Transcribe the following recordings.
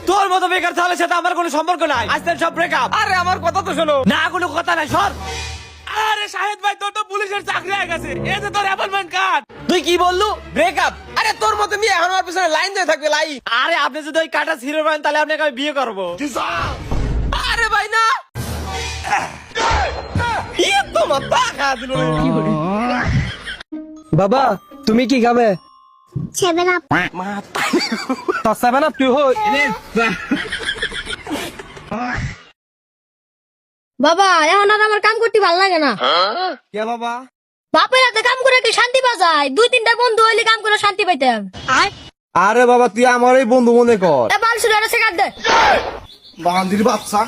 তোর মতো বেকার ছেলের সাথে আমার কোনো সম্পর্ক নাই, আজকে সব ব্রেকআপ। আরে আমার কথা তো শোনো। না কোনো কথা নাই, সর। আরে শাহেদ ভাই, তোর তো পুলিশের চাকরি হয়ে গেছে, এই যে তোর অ্যাপয়েন্টমেন্ট কার্ড। তুই কি বললু? ব্রেকআপ? আরে তোর মতো মেয়ে এখন আমার পিছনে লাইন দিয়ে থাকবে, লাইন। আরে আপনি যদি ওই কাটা হিরো পান তাহলে আপনাকে আমি বিয়ে করবো। আরে ভাই না, ইয়ে তো মাথা খা দিল। বাবা তুমি কি খাবে? 7 up. সেভেন আপ তুই হই। বাবা এখন আর আমার কাম করতে ভালো লাগে না। কে বাবা? বাপের হাতে কাম করে কি শান্তি পাওয়া যায়? 2-3টা বন্ধু হইলে কাম করে শান্তি পাইতাম। আরে বাবা তুই আমার এই বন্ধু মনে কর। এ বাল শুনে এসে কাট দে। বান্দির বাচ্চা।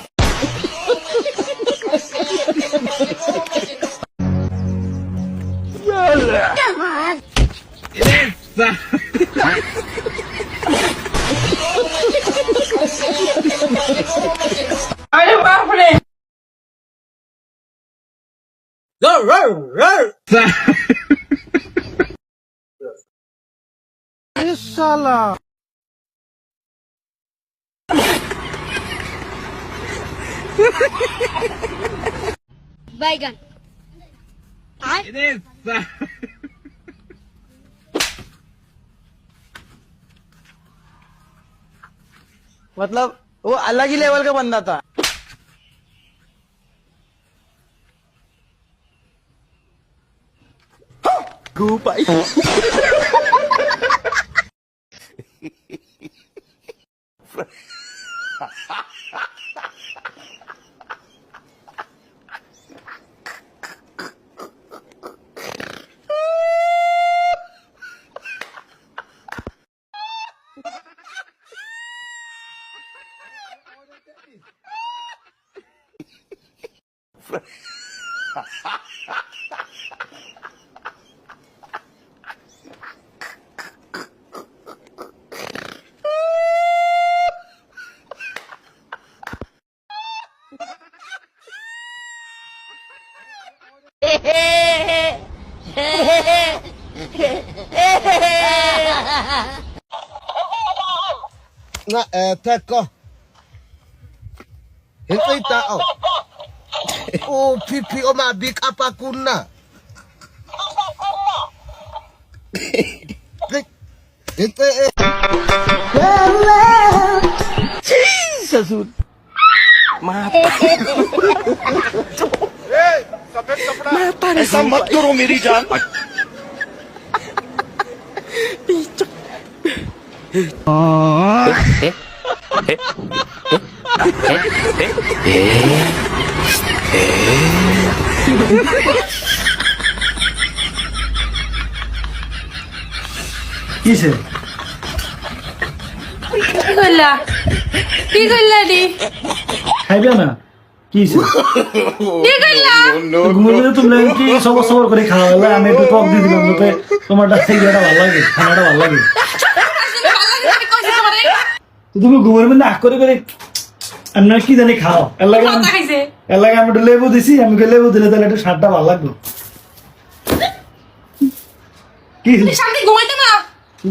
আরে বাপরে, শালা বাইগান। मतलब वो अलग ही लेवल का बंदा था। nga teko hintay tao o pipi o mabik apa kuna hintay ससुर ऐसा मत करो मेरी जान কিসে কি করলা দি? খাইবে না কিসে কি করলা? ঘুমলে তোমরা কি সবর সবর করে খাওয়া হলো, আমি একটু টক দিয়ে দিলাম যাতে তোমারটা ইয়েটা ভালো লাগে, খানাটা ভালো লাগে। তো তুমি ঘুমের মধ্যে আখ করে করে আমি কি জানি খাও, এর লাগে আমি একটু লেবু দিছি, আমি লেবু দিলে তাহলে একটু স্বাদটা ভালো লাগবে। কি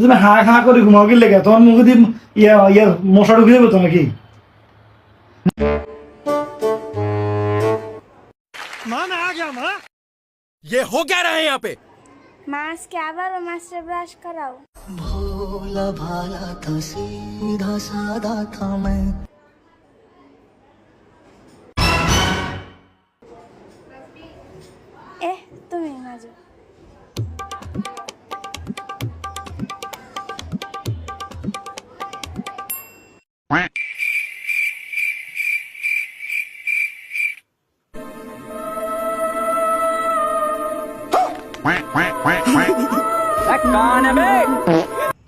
তুমি হা খা করে ঘুমাও কি লেগে, তোমার মুখে দিয়ে ইয়া মশা ঢুকে যাবে তো নাকি? ये हो क्या रहा है यहाँ पे? मांस के आवर और मांस से ब्रश कराओ। भोला भाला था सीधा साधा था मैं तुम ही ना जाओ।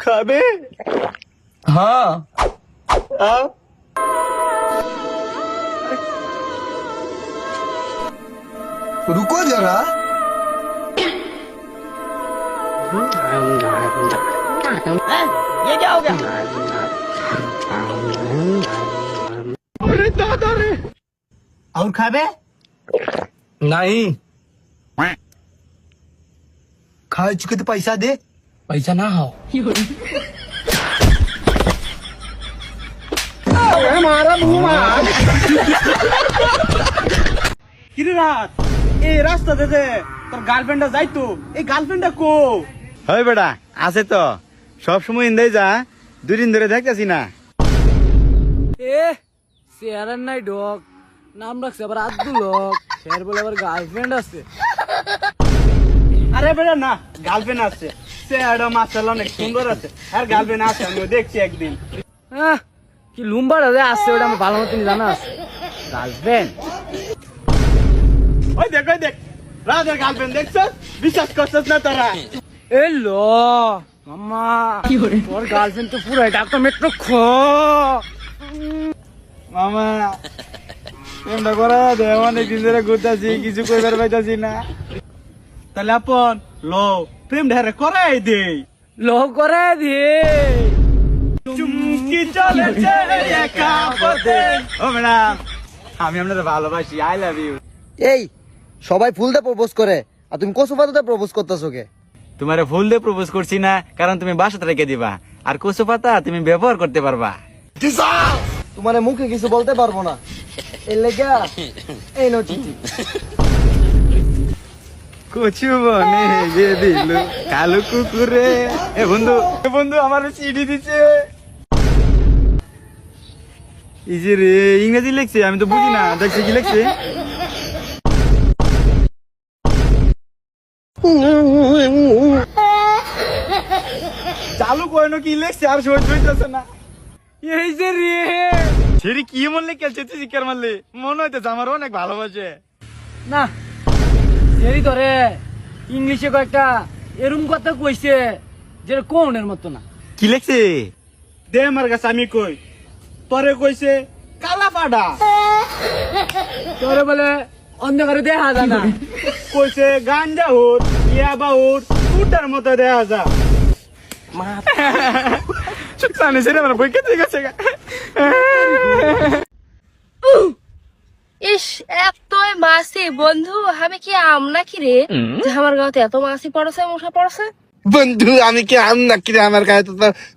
খাবে? হ্যাঁ रुको जरा ये क्या हो गया? और खाबे नहीं खा चुके तो पैसा दे पैसा ना हो কিরে রাত এই রাস্তাতে যে তোর গার্লফ্রেন্ডটা যাইতো এই গার্লফ্রেন্ডটা কো? হয় বেটা আছে তো, সব সময় ইন্দাই যা, 2 দিন ধরে দেখতেছি না। এ চেয়ারের নাই ডক, নাম রাখছে আবার আব্দুল হক, স্যার বলে আবার গার্লফ্রেন্ড আছে। আরে বেটা না, গার্লফ্রেন্ড আছে, সে একটা মাসাল অনেক সুন্দর আছে, আর গার্লফ্রেন্ড আছে, আমি দেখছি একদিন। কি লুম্বাটা যে আসছে ওটা আমার ভালো মতন জানা আছে। গার্লফ্রেন্ড ওই দেখ রাতের গার্লফ্রেন্ড দেখছ, বিশ্বাস করছিস না তোরা? এলো মাম্মা, তোর গার্লফ্রেন্ড তো পুরো ডাক্তার মেট্রো খ মামা এমন করা দে, অনেকদিন ধরে ঘুরতেছি, কিছু কইবার পাইতাছি না। তাহলে আপন লো প্রেম ঢেরে করাই দে। লো করে দিয়ে চুমকি চলেছে একা পথে। ও ম্যাডাম, আমি আপনাদের ভালোবাসি, আই লাভ ইউ। এই সবাই ফুল দিয়ে প্রপোজ করে আর তুমি কচু পাতাতে প্রপোজ করতেছো কে? তোমারে ফুল দিয়ে প্রপোজ করছি না, কারণ তুমি বাসাতে রেখে দিবা, আর কচু পাতা তুমি ব্যবহার করতে পারবা। তোমার মুখে কিছু বলতে পারবো না, এর লেগা এই নো চিঠি। কচু বনে গে দিল কালো কুকুরে। এ বন্ধু আমার চিঠি দিছে। এই যে রে ইংরেজি লিখছে, আমি তো বুঝি না, দেখছি কি লিখছে। চালু কইনো কি লিখছে, আর সহ্য হইতেছে না। এই যে রে সেরি কি মন লিখেছে, তুই শিকার মারলে মনে হইতেছে আমার অনেক ভালোবাসে। না সেরি ধরে ইংলিশে কয়েকটা এরম কথা কইছে যেটা কোনের মতো না। কি লিখছে? দে আমার কাছে, আমি কই। পরে কইছে কালা পাডা, তোরে বলে অন্ধকারে দেখা যায় না। কইছে গাঞ্জা হুট ইয়াবা হুট উটার মতো দেখা যা। জানি সেটা আমার বই কেটে গেছে। ইস এতই মাছি বন্ধু, আমি কি আম নাকি রে যে আমার গাঁতে এত মাছি পড়েছে, মশা পড়েছে? বন্ধু আমি কি আম নাকি রে, আমার গায়ে তো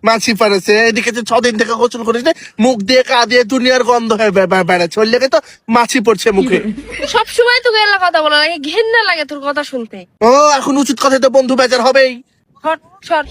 মাছি পড়েছে। এদিকে যে 6 দিন থেকে গোসল করিস না, মুখ দিয়ে কা দিয়ে দুনিয়ার গন্ধ হয়ে বেড়াচ্ছে, ওর লেগে তো মাছি পড়ছে মুখে। সব সময় তো গেলা কথা বলা লাগে, ঘেন্না লাগে তোর কথা শুনতে। ও এখন উচিত কথাই তো বন্ধু বেজার হবেই। হট সর